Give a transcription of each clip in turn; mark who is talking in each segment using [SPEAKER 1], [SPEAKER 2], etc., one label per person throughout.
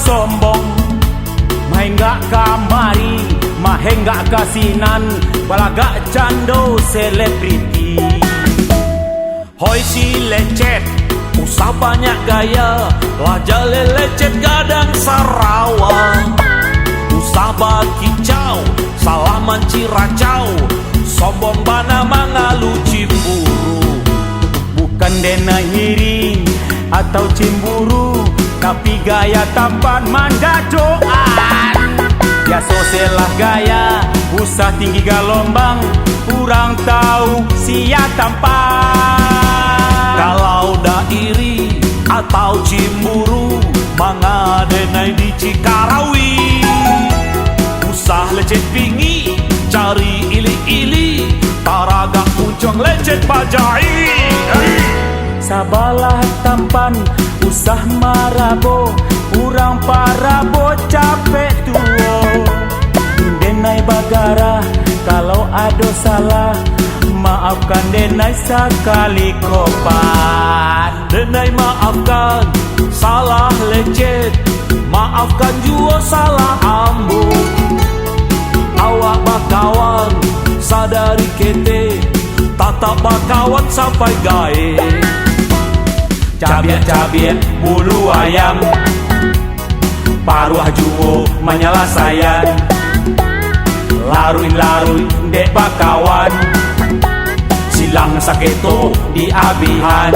[SPEAKER 1] sombong, mahenggak kamari, mahenggak kasinan, balagak cando selebriti. Hoi si lecet, usah banyak gaya, lajale lecet gadang Sarawak. Usah bakicau, salah manciracau, sombong bana mangalu cimburu. Bukan dena iri atau cemburu, tapi gaya tampan mandadoan. Ya soselah gaya, usah tinggi galombang, kurang tahu sia tampan. Kalau dah iri atau cemburu, mangadenai di Cikarawi. Usah lecet pingi, cari ili-ili, taraga puncong lecet bajai. Sabalah tampan, usah marabo, kurang parabo capek tuo. Denai bagara, kalau ada salah, maafkan denai sekali kopan. Denai maafkan, salah lecet, maafkan jua salah ambu. Awak bakawan, sadari kete, tatap bakawan sampai gae. Cabiat-cabiat bulu ayam, paruah juo menyala sayan. Larui-larui dek bakawan, silang saketo di abihan.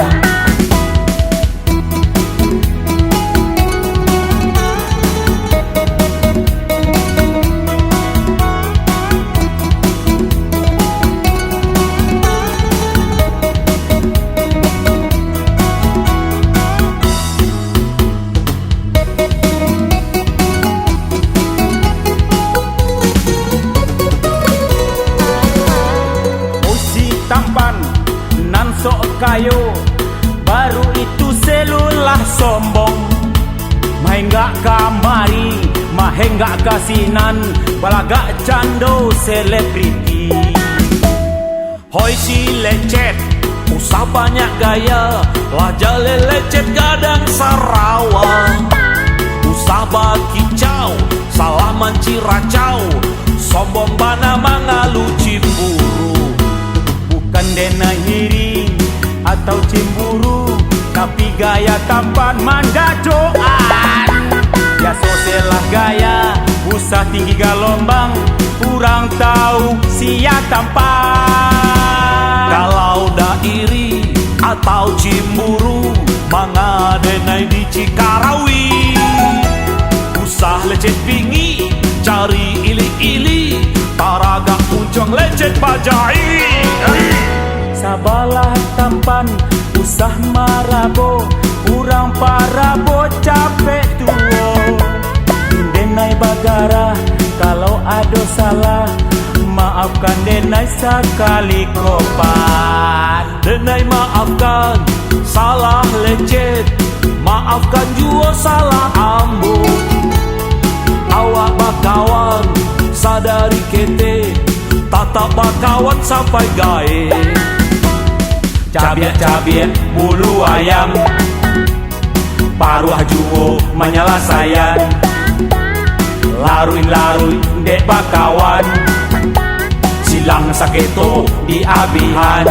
[SPEAKER 1] Tampan nan sok kayo, baru itu selulah sombong. Mahenggak kamari, mahenggak kasinan, balagak cando selebriti. Hoi si lecet, usah banyak gaya, lajale lecet gadang Sarawak. Usah bakicau, salah manciracau, sombong bana mangalu cimburu. Bukan dena iri atau cemburu, tapi gaya tampan mandadoan. Ya soselah gaya, usah tinggi galombang, kurang tahu sia tampan. Kalau dah iri atau cemburu, mangadenai di Cikarawi. Usah lecet pingi, cari ili-ili, taraga puncong lecet bajai. Sabalah tampan, usah marabo, kurang parabo capek tuo. Denai bagara, kalau ada salah, maafkan denai sekali kopan. Denai maafkan, salah lecet, maafkan jua salah ambu. Awak bakawan, sadari kete, tatap bakawan sampai gae. Cabiat-cabiat bulu ayam, paruah juo menyala sayan. Larui-larui dek bakawan, silang saketo di abihan.